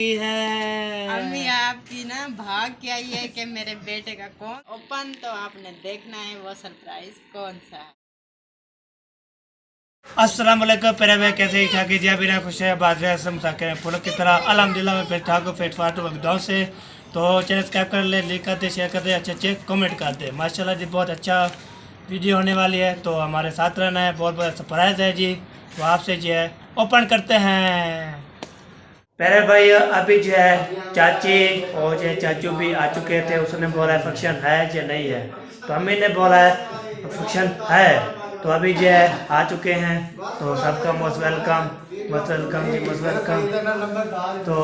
है अम्मी आपकी ना भाग क्या ये है कि मेरे बेटे का कौन ओपन तो आपने देखना है वो सरप्राइज कौन सा है। अस्सलाम वालेकुम पेरे में कैसे ही ठाक जी बिना खुश है बाजरे असम साके फुल की तरह अल्हम्दुलिल्लाह में फिर ठाक फिट फाट वगदाओं से तो चैनल सब्सक्राइब कर ले लाइक कर दे शेयर कर दे अच्छे अच्छे कमेंट कर दे माशाल्लाह जी बहुत अच्छा वीडियो होने वाली है तो हमारे साथ रहना है बहुत बड़ा सरप्राइज़ है जी तो आपसे जो है ओपन करते हैं। पहले भाई अभी जो है चाची और जो चाचू भी आ चुके थे उसने बोला फंक्शन है या नहीं है तो अम्मी ने बोला है फंक्शन है तो अभी जो है आ चुके हैं तो सबका मोस्ट वेलकम जी मोस्ट वेलकम। तो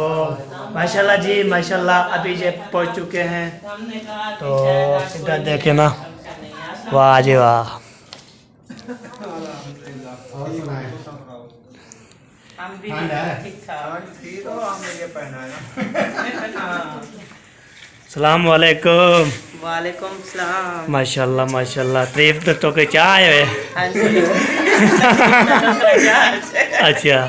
माशाल्लाह जी माशाल्लाह अभी जो पहुंच चुके हैं तो इधर देखे ना वाह जी वाह। सलाम वालेकुम। वालेकुम सलाम। माशाल्लाह माशाल्लाह तारीफ तो के चाह है। हाँ जी। अच्छा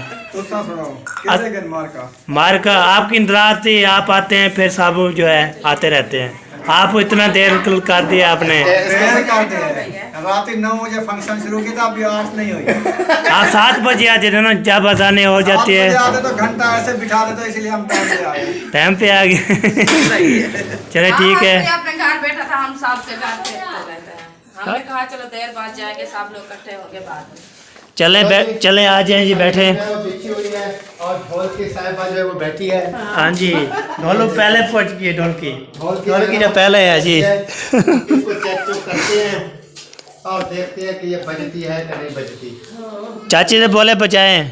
मार्का आपकी इंतजार थी आप आते हैं फिर साबु जो है आते रहते हैं आप इतना देर कर दिया आपने। रात 9 बजे फंक्शन शुरू किया था अभी 8 नहीं हुई। आप 7 बजे आते थे ना जब अजाने हो जाती है तो घंटा ऐसे बिठा देते इसलिए हम टाइम पे आ गए। चले ठीक है अपने घर बैठा था हम सब के घर पे रहते हैं हमने कहा चलो देर बाद जाएंगे सब लोग इकट्ठे होंगे बाद में चले आ जाए जी बैठे और ढोल की साहिबा जो है वो बैठी है। हाँ जी ढोलू पहले पहुंच गई ढोलकी जो पहले है जी। इसको चेक करते हैं और देखते हैं कि ये बजती है कि नहीं बजती। चाची से बोले बजाएं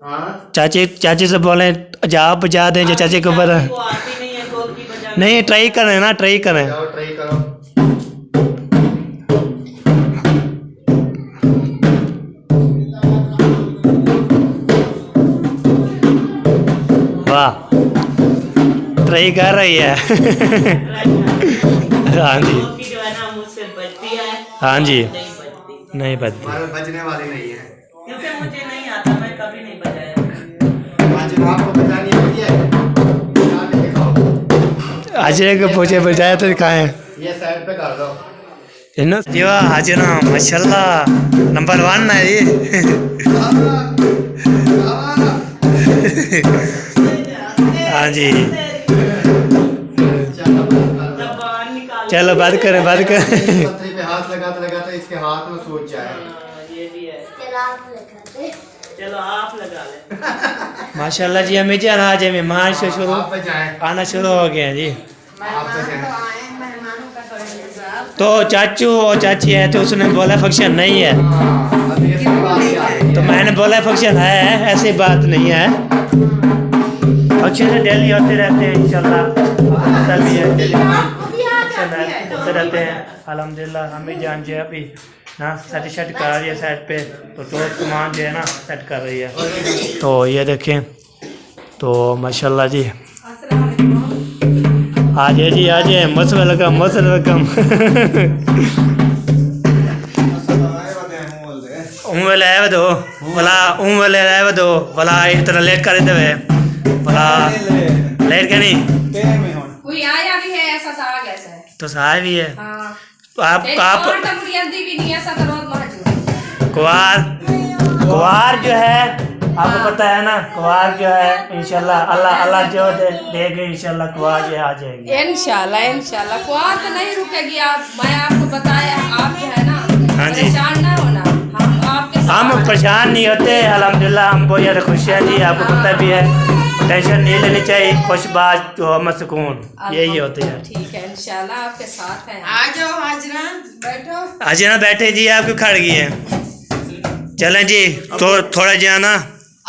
हाँ चाची से बोले जाओ बजा दें जो चाची को पता नहीं ट्राई करें ना ट्राई करें। जाओ ट्राई करो। वाह ट्राई कर रही है। हाँ जी हाँ जी नहीं बजती बजने वाली नहीं है क्योंकि मुझे नहीं आता मैं कभी नहीं बजाया। आपको बजानी आती है हाजिरे के पूछे बजाया तो दिखाएं ये साइड पे कर दो जी वाह हाजिरा माशाल्लाह नंबर 1 है जी। हाँ जी चलो बात करें पत्थरी पे हाथ लगाते लगाते इसके हाथ में सूज जाए। ये भी है चलो आप लगा ले। माशाल्लाह जी हमें जी आज मेहमान से शुरू आप बजाएं आना शुरू हो गए हैं जी। आप बजाएं। मेहमानों का तो इंतजार तो चाचू और चाची है तो उसने बोला फंक्शन नहीं है अब ये सब बात ही आ रही तो है। मैंने बोला फंक्शन है ऐसी बात नहीं है फंक्शन से डेली होते रहते हैं इंशाल्लाह भी है डेली होते रहते हैं अल्हम्दुलिल्लाह। हमें जान जो है अभी ना सेट कर रही है साइड पे तो सामान जो है ना सेट कर रही है तो ये देखें तो माशाल्लाह जी आ जाए जी आ जाए मस्त वेलकम उमले आए दो भला इतना लेट कर देवे भला लेट के नहीं कोई आया भी है ऐसा तो आ गया है तो साहब भी है हाँ तो आप भी नहीं ऐसा तो रोज मौजूद कुवार जो है आपको पता है ना कुवार जो है इंशाल्लाह अल्लाह जो देगा इंशाल्लाह कुवार जो आ जाएगी इंशाल्लाह कुआर तो नहीं रुकेगी। आप मैं आपको बताया आप जो है ना हाँ जी। परेशान ना होना हम आपके हम साथ परेशान नहीं होते अल्हम्दुलिल्लाह हम बहुत ज़्यादा खुश हैं जी आपको पता भी है टेंशन नहीं लेनी चाहिए खुश बात जो हम सुकून यही होते हैं। ठीक है इंशाल्लाह आपके साथ हैं। आ जाओ हाजरा बैठो। आज ना बैठे जी आपको खड़ गई है चलें जी तो थोड़ा जाना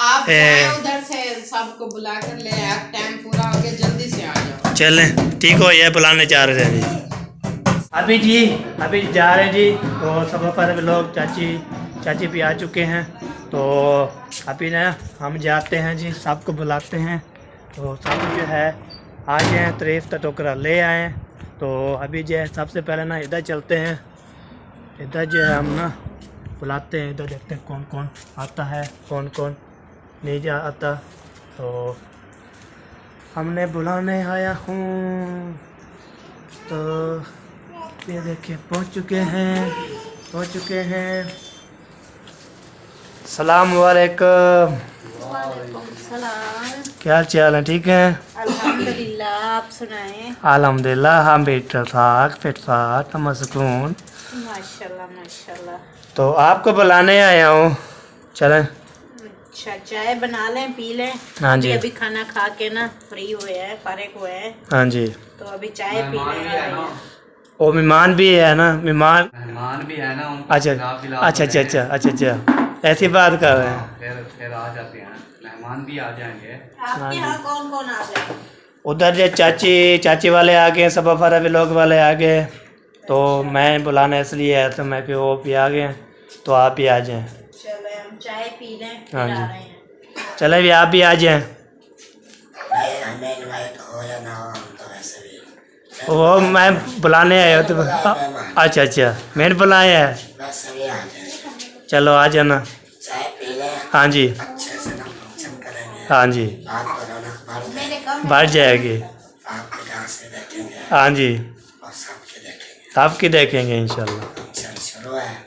आप जाए उधर से सबको बुला कर ले आप टाइम पूरा हो गया जल्दी से आ जाओ। चलें ठीक हो ये बुलाने जा रहे हैं जी अभी जा रहे हैं जी तो सब पर लोग चाची भी आ चुके हैं तो अभी ना हम जाते हैं जी सबको बुलाते हैं तो सब जो है आ जाए तारीफ का टोकरा ले आए तो अभी जो है सबसे पहले ना इधर चलते हैं इधर जो है हम ना बुलाते हैं इधर देखते हैं कौन कौन आता है कौन कौन नहीं जा आता तो हमने बुलाने आया हूँ। तो ये देखिए पहुँच चुके हैं। सलाम वालेकुम। क्या हाल चाल है? ठीक है अल्हम्दुलिल्लाह, आप सुनाएं। अल्हम्दुलिल्लाह, हम भी ठीक ठाक फिट फाट सुकून। माशाल्लाह माशाल्लाह। तो आपको बुलाने आया हूँ, चलें। अच्छा, चाय बना लें, पी लें। हाँ जी। अभी खाना खा के ना फ्री हुए हैं, फारिग हुए हैं, हाँ जी। तो अभी चाय पी लें। वो मेहमान भी है ना, मेहमान भी है ना, उनको अच्छा ऐसी बात कर रहे हैं। फिर आ जाते हैं, मेहमान भी आ जाएंगे। आपके यहाँ कौन कौन आ जाए? उधर जो चाची वाले आ गए, सब अफरा लोग वाले आ गए, तो मैं बुलाना इसलिए है, तो मैं भी वो भी आ गए, तो आप भी आ जाएं। चले हम चाय पी लें, फिर हाँ आ जी। रहे हैं। चले भी, आप भी आ जाएं। वो मैं बुलाने आया तो अच्छा मैंने बुलाया है। चलो आ जाना। हाँ जी हाँ जी, बढ़ जाएगी। हाँ जी, आपकी देखेंगे इंशाल्लाह।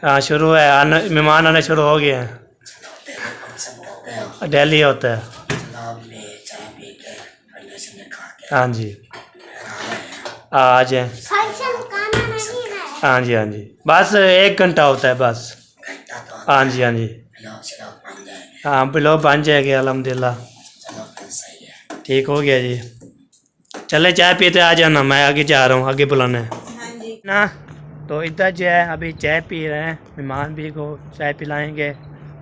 हाँ शुरू है, मेहमान आने शुरू हो गए हैं। डेली होता है। हाँ जी, आ जाए। हाँ जी हाँ जी, बस 1 घंटा होता है बस। हाँ जी हाँ जी, हाँ बिलो बन जाएगा अल्हम्दुलिल्लाह। ठीक हो गया जी। चले चाय पीते आ जाना, मैं आगे जा रहा हूँ, आगे बुलाना है हाँ जी ना। तो इधर जो है अभी चाय पी रहे हैं, मेहमान भी को चाय पिलाएंगे,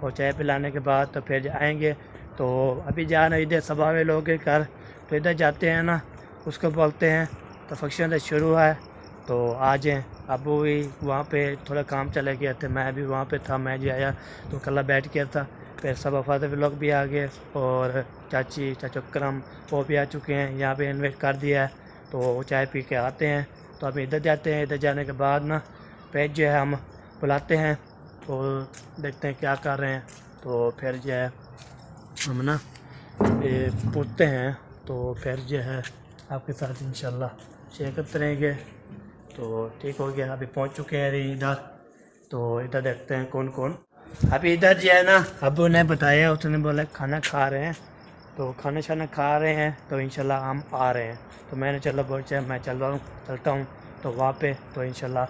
और चाय पिलाने के बाद तो फिर आएंगे। तो अभी जा रहे हैं इधर सभावे लोग के घर, तो इधर जाते हैं ना, उसको बोलते हैं तो फंक्शन शुरू है, तो आ जाएँ। अब भी वहाँ पे थोड़ा काम चले गया थे, मैं भी वहाँ पे था, मैं जो आया तो कल बैठ गया था। फिर सब अफादर लोग भी आ गए, और चाचू करम वो भी आ चुके हैं, यहाँ पे इन्वाइट कर दिया है, तो वो चाय पी के आते हैं। तो अभी इधर जाते हैं, इधर जाने के बाद ना फिर जो है हम बुलाते हैं, तो देखते हैं क्या कर रहे हैं, तो फिर जो है हम ना ये पूछते हैं, तो फिर जो है आपके साथ इंशाल्लाह शेयर करते रहेंगे। तो ठीक हो गया, अभी पहुंच चुके हैं इधर, तो इधर देखते हैं कौन कौन। अभी इधर जो है ना, अबू ने बताया, उसने बोला खाना खा रहे हैं, तो खाना शाना खा रहे हैं, तो इंशाल्लाह हम आ रहे हैं। तो मैंने चलो बोल मैं चलता हूँ तो वहाँ पे तो इंशाल्लाह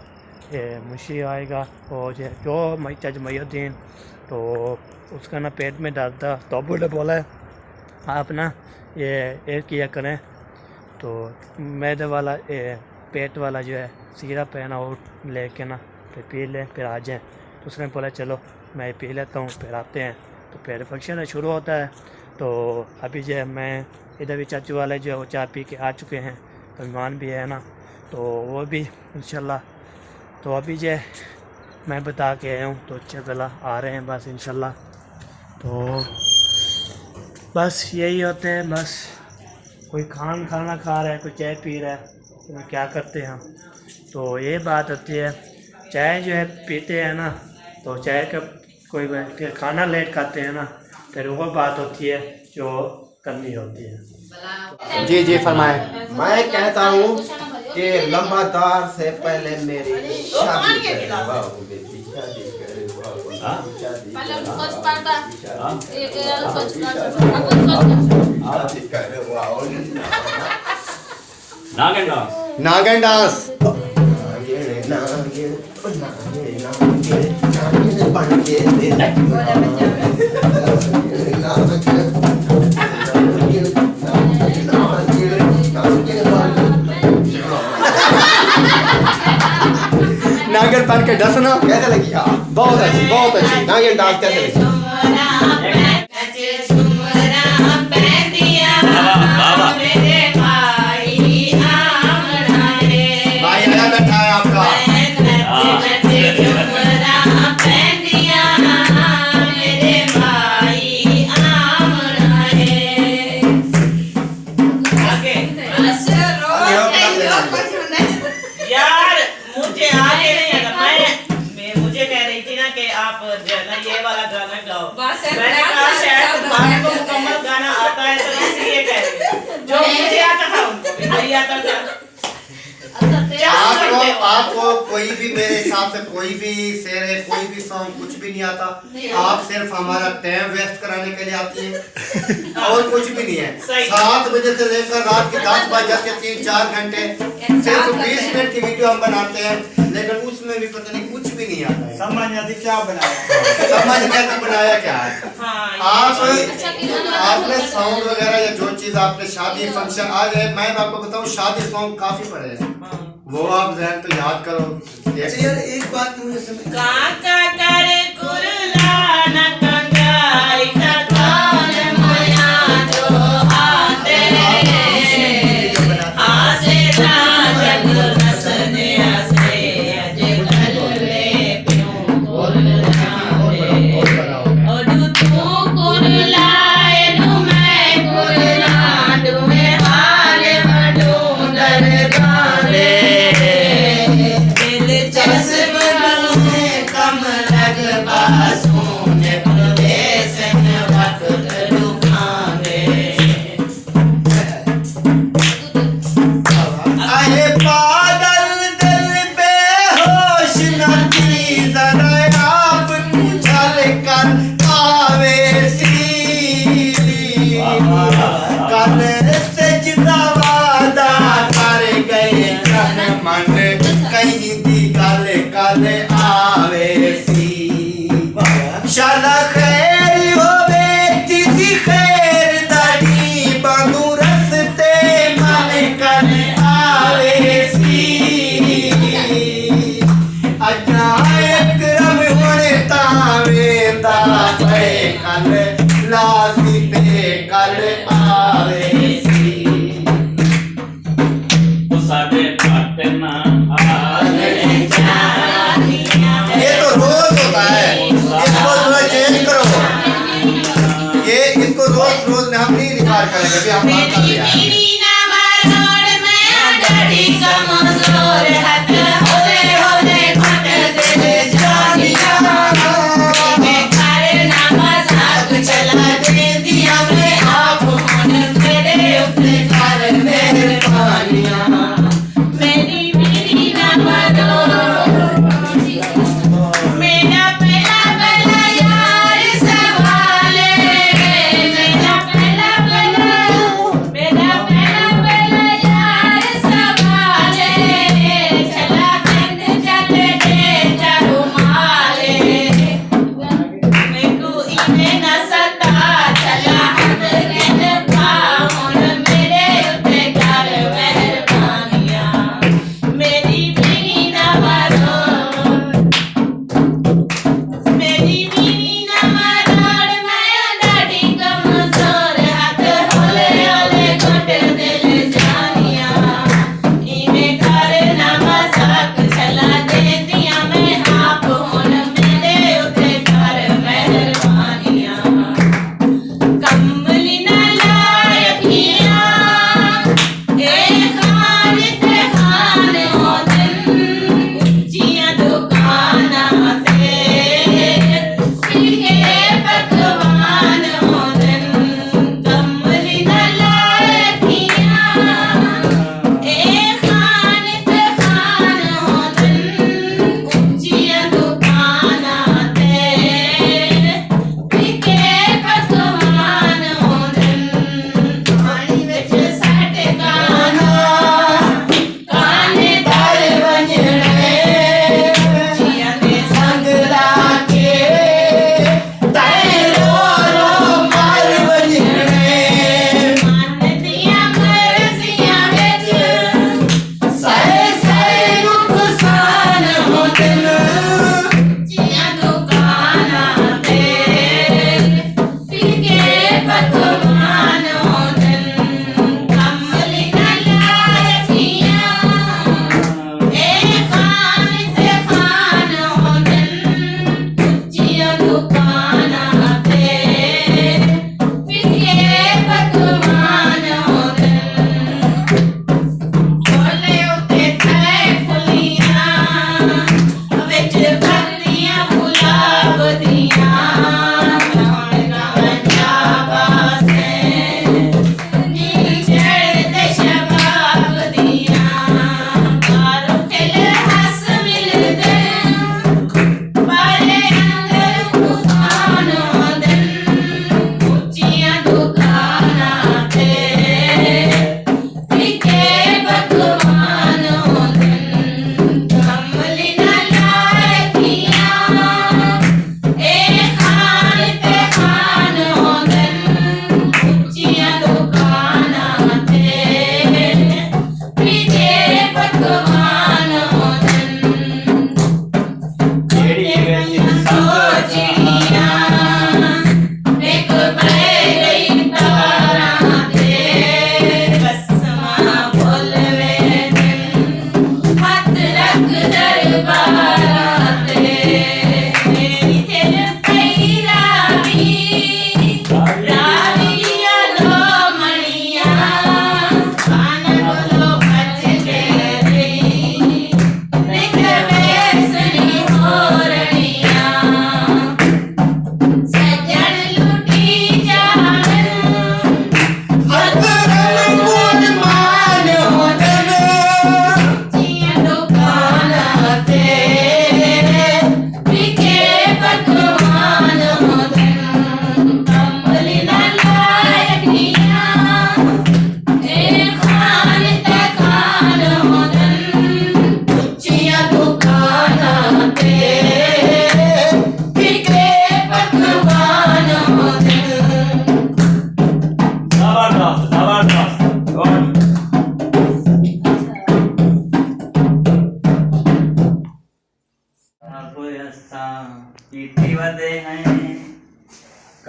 ये मुशी आएगा, और जो चाचा मयुद्दीन, तो उसका ना पेट में दर्द था, तो अबू ने बोला है आप ना ये किया करें, तो मैदे वाला पेट वाला जो है सिरप है ना, वो लेके ना फिर पी लें, फिर आ जाएँ। तो उसने बोला चलो मैं पी लेता हूँ, फिर आते हैं। तो फिर फंक्शन शुरू होता है। तो अभी जो है मैं इधर भी चाचू वाले जो है वो चाय पी के आ चुके हैं, तो मेहमान भी है ना, तो वो भी इंशाल्लाह। तो अभी जो है मैं बता के आया हूँ, तो अच्छा गला आ रहे हैं बस इंशाल्लाह। तो बस यही होते हैं, बस कोई खाना खा रहा है, कोई चाय पी रहा है, तो क्या करते हैं हम। तो ये बात होती है, चाय जो है पीते हैं ना, तो चाय का कोई खाना लेट खाते हैं ना, फिर वो बात होती है जो करनी होती है। जी जी फरमाए। मैं कहता हूँ कि लंबा दौर से पहले मेरी शादी करे, वाह बेटी शादी करे, वाह शादी करे, वाह नागन डांस बन के नागन बन के डसना कैसे लगी? बहुत अच्छी नागन डांस कैसे लगी? भाई आया बैठा है आपका। यार मुझे आगे नहीं आता, मैं मुझे कह रही थी ना कि आप जो है ना ये वाला गाना गाओ। मैंने कहा शायद तुम्हारे को मुकम्मल गाना आता है, तो इसलिए कह रही हूँ। जो कोई भी मेरे हिसाब से कोई भी शेर है, कोई भी सॉन्ग, कुछ भी नहीं आता। आप सिर्फ हमारा टाइम वेस्ट कराने के लिए आती हैं और कुछ भी नहीं है। 7 बजे से लेकर रात के 10 बजे तक 3-4 घंटे सिर्फ 20 मिनट की वीडियो हम बनाते हैं, लेकिन उसमें भी पता नहीं कुछ भी नहीं आता है। समझ नहीं आती क्या बनाया, समझ नहीं आता बनाया क्या है। आपने साउंड वगैरह या जो चीज आपने शादी फंक्शन आज है, मैं आपको बताऊं शादी सॉन्ग काफी पड़े हैं, वो आप जहन तो याद करो। यार एक बात मुझे समझ काका करे कुरला न कंगाई का कौन माया जो आते आसे जग रसने आसे अजे कलले प्यों कुरला और तू कुरला एनु मैं कुरला दुमे हाले मडू दरबारे शाला खैर होवे तिथि खैर दानी बंधु रस्ते मन कर आवे सी अजायक रम होने तावे दा पे कल लासी पे कल आवे सी साडे पाटना ये तो रोज होता है, इसको थोड़ा चेंज करो। ये इसको रोज रोज हम नहीं रिकॉर्ड करेंगे, अभी हम बात कर रहे हैं। मेरा पहला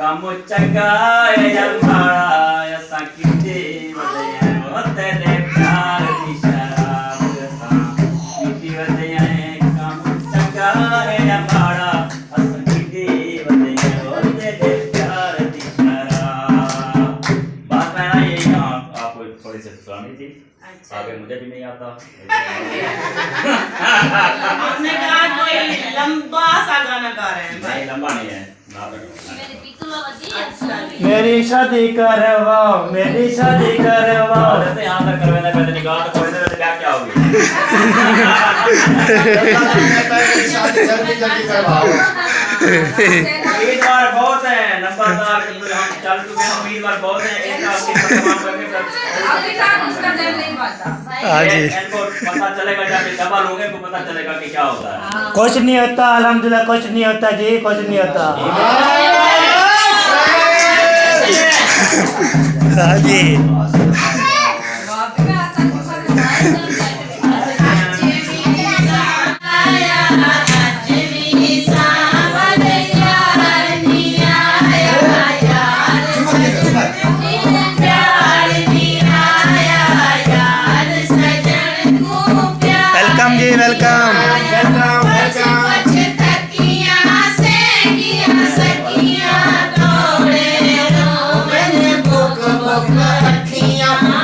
Kamu cakap yang marah ya sakit di badan, otak dekar di syarab sakit di badan. Kamu cakap yang marah sakit di badan, otak dekar di syarab. बात में ना ये आपको थोड़ी सी सुनानी थी, आगे मुझे भी नहीं आता। आपने कहा कोई लंबा सा गाना गा रहे हैं नहीं लंबा नहीं है। मेरी शादी करवाओ, मेरी शादी करवाओ। तो यहाँ तक करवाना पहले निकाल तो कोई नहीं क्या क्या होगी। शादी जल्दी जल्दी करवाओ। उम्मीदवार बहुत हैं, नंबरदार हम चल चुके हैं, उम्मीदवार बहुत हैं। एक आपकी तमाम करके अभी तक उसका टाइम नहीं पता। इनको पता चलेगा जब ये डबल होंगे तो पता चलेगा कि क्या होता है। कुछ नहीं होता, अल्हम्दुलिल्लाह कुछ नहीं होता जी, कुछ नहीं होता। हाँ जी। वेलकम जी, वेलकम वेलकम अखियां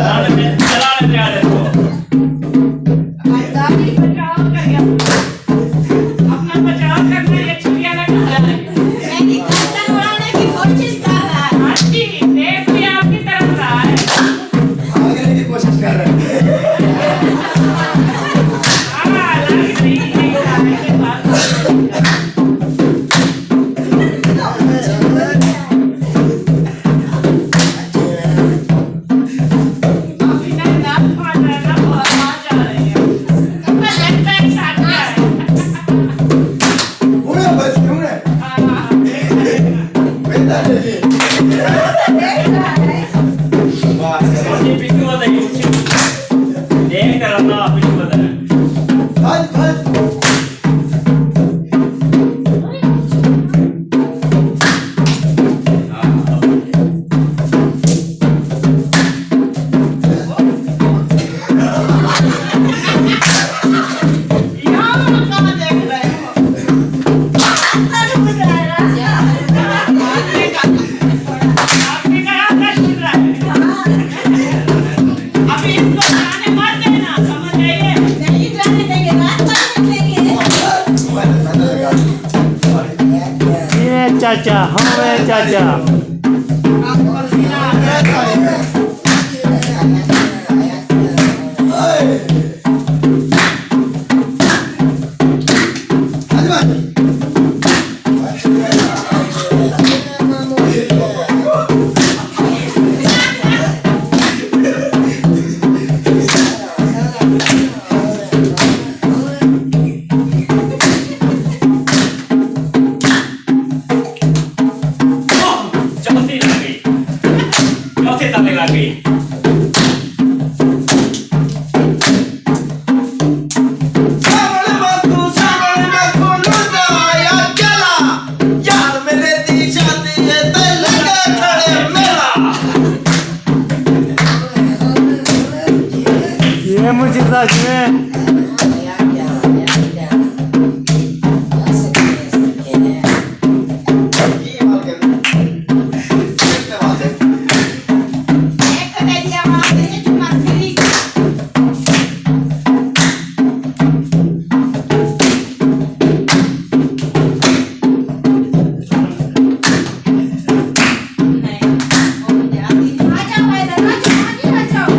चलाने तैयार है तो गाड़ी बचाओ कर अपना बचाव करना ये छुरिया लगा है मैंने गर्दन उड़ाने की कोशिश कर रहा है। हाँ जी देख भी आपकी तरफ रहा है भागने की कोशिश कर रहे हैं। हाँ लग रही है के बाद अभी तक दांत फाड़ रहा है ना बहुत मजा आ रही है मैं लगता है साथ में है उन्हें बस क्यों रे? बेटा जी। ये पिक्चर बताइए देख कर अपना पिक्चर बताएं भाग भाग। यहाँ कहाँ देख रहे हो? आपने कहा था सुन रहा है अभी इसको जाने मत देना समझ आइए नहीं जाने देंगे, रास्ता नहीं देंगे। ये चाचा हमें चाचा चौथी लग गई चौथी ताले लग गई ये मुझे सच में एक दे दिया वहाँ से ये चुम्मा फिरी। नहीं, वो जाती नहीं। आ जाओ इधर, आ जाओ।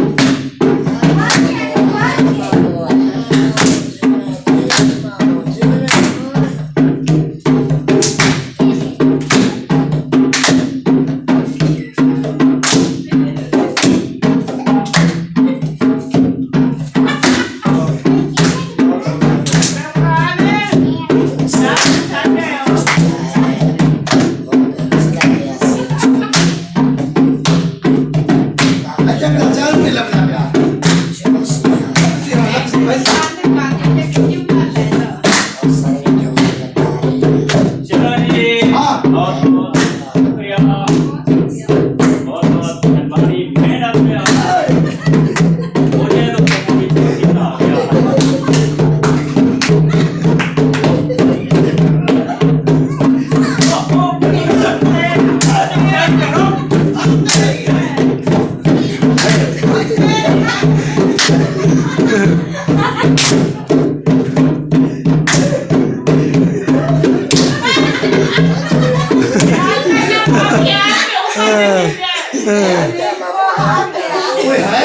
चलो जी बहुत बहुत शुक्रिया बहुत बहुत मेहरबानी मैडम मुझे तो कभी कितना हो गया कोई है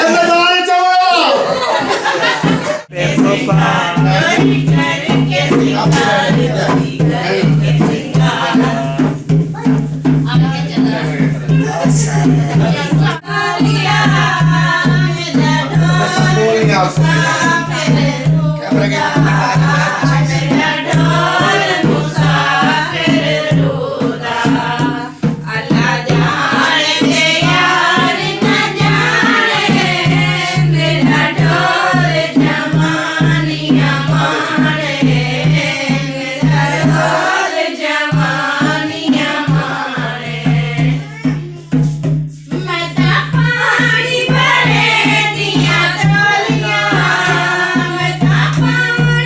मैदान मैं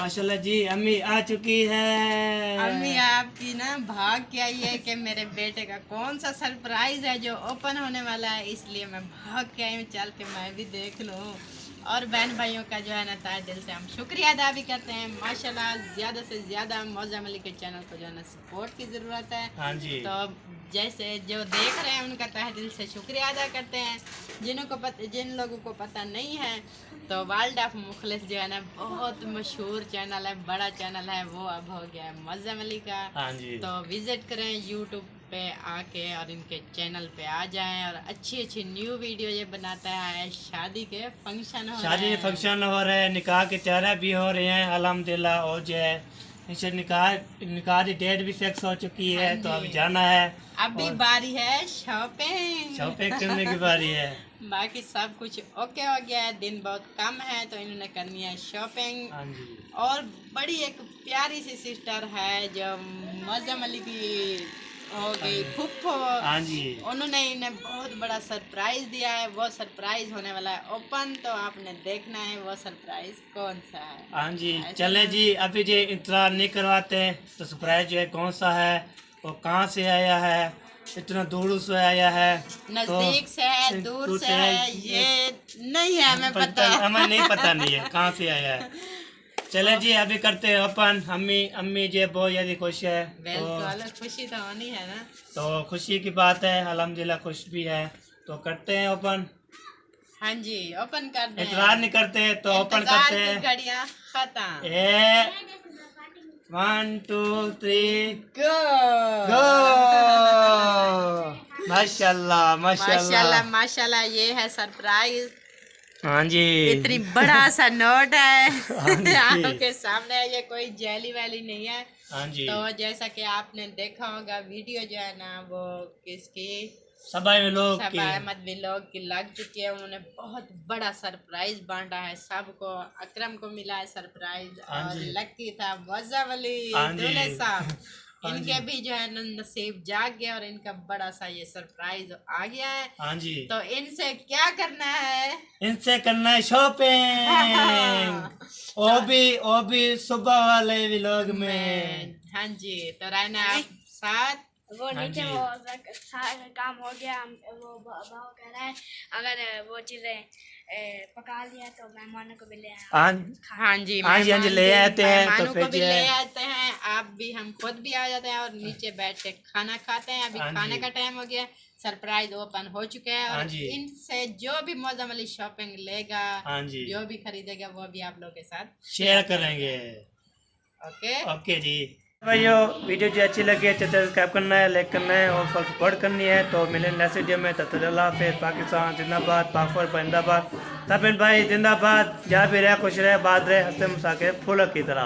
माशाल्लाह जी अम्मी आ चुकी है। अम्मी आपकी ना भाग के आई है कि मेरे बेटे का कौन सा सरप्राइज है जो ओपन होने वाला है, इसलिए मैं भाग के आई हूँ, चल के मैं भी देख लूँ। और बहन भाइयों का जो है ना तहे दिल से हम शुक्रिया अदा भी करते हैं। माशाल्लाह ज़्यादा से ज़्यादा मौज़म अली के चैनल को जो है ना सपोर्ट की ज़रूरत है। हाँ जी। तो जैसे जो देख रहे हैं उनका तहे दिल से शुक्रिया अदा करते हैं। जिन लोगों को पता नहीं है तो वर्ल्ड ऑफ मुखलिस जो है ना बहुत मशहूर चैनल है, बड़ा चैनल है, वो अब हो गया है मौज़म अली का। हाँ जी। तो विजिट करें यूट्यूब पे आके और इनके चैनल पे आ जाएं और अच्छी अच्छी न्यू वीडियो ये बनाता है। शादी के फंक्शन हो शादी रहे के हैं। फंक्शन हो रहे हैं, निकाह के तैयारियां भी हो रही हैं अल्हम्दुलिल्लाह। और जो है इनसे निकाह की डेट भी फिक्स हो चुकी है। हाँ तो अभी जी। जाना है, अभी बारी है शॉपिंग। शॉपिंग करने की बारी है। बाकी सब कुछ ओके हो गया है, दिन बहुत कम है तो इन्होंने करनी है शॉपिंग। हाँ जी। और बड़ी एक प्यारी सी सिस्टर है जो मौज़म अली की हो गई फुफ्फो, हाँ जी। उन्होंने इन्हें बहुत बड़ा सरप्राइज दिया है। वो सरप्राइज होने वाला है ओपन, तो आपने देखना है वो सरप्राइज कौन सा है। हाँ जी ऐसा चले ना? जी, अभी जी इंतजार नहीं करवाते तो सरप्राइज जो है कौन सा है, वो कहाँ से आया है, इतना दूर से आया है, नजदीक से है, दूर से है, ये नहीं है हमें पता। हमें नहीं पता नहीं है कहाँ से आया है। चले जी अभी करते हैं ओपन। अम्मी जो बहुत ज़्यादा खुश है, बिल्कुल खुशी तो होनी है ना। तो खुशी की बात है, अल्हम्दुलिल्लाह खुश भी है। तो करते हैं ओपन। हाँ जी ओपन कर दें। इंतजार नहीं करते तो ओपन इंतजार करते की हैं। घड़ियां खत्म। 1 2 3 गो गो। माशाल्लाह माशाल्लाह माशाल्लाह, ये है सरप्राइज। हाँ जी। इतनी बड़ा सा नोट है हाँ जी। आंखों के सामने है, ये कोई जेली वैली नहीं है। हाँ जी। तो जैसा कि आपने देखा होगा वीडियो जो है ना वो किसकी सबाई में लोग सब की अहमद व्लॉग की लग चुकी है। उन्होंने बहुत बड़ा सरप्राइज बांटा है सबको। अकरम को मिला है सरप्राइज हाँ और जी। लकी था मौज़म अली हाँ जी। दूल्हे साहब, हाँ इनके जी। भी जो है ना नसीब जाग गया और इनका बड़ा सा ये सरप्राइज आ गया है। हाँ जी। तो इनसे क्या करना है? इनसे करना है शॉपिंग। वो भी सुबह वाले व्लॉग में। हाँ जी, तो रहना आप साथ। वो हाँ नीचे जी। वो सारा काम हो गया। वो भाव कह रहा है अगर वो चीज़ें पका लिया तो मेहमानों को भी ले आए। हाँ हाँ जी हाँ जी, हाँ जी, ले आते हैं तो मेहमानों फिर को भी जो है- ले आते हैं, आप भी हम खुद भी आ जाते हैं और नीचे बैठ के खाना खाते हैं। अभी हाँ खाने जी। का टाइम हो गया, सरप्राइज ओपन हो चुके हैं हाँ और जी। इनसे जो भी मौज़म अली शॉपिंग लेगा, हाँ जी। जो भी खरीदेगा वो भी आप लोगों के साथ शेयर करेंगे। ओके। ओके जी भाइयों, वीडियो जो अच्छी लगी है तो सब्सक्राइब करना है, लाइक करना है और सपोर्ट करनी है। तो मिलेंगे नेक्स्ट वीडियो में। तब तक अल्लाह हाफ़िज़। पाकिस्तान जिंदाबाद, पाक जिंदाबाद। तबिन भाई जिंदाबाद। जहाँ भी रहे खुश रहे, बात रहे, हंसते मुस्कुराते फूलों की तरह।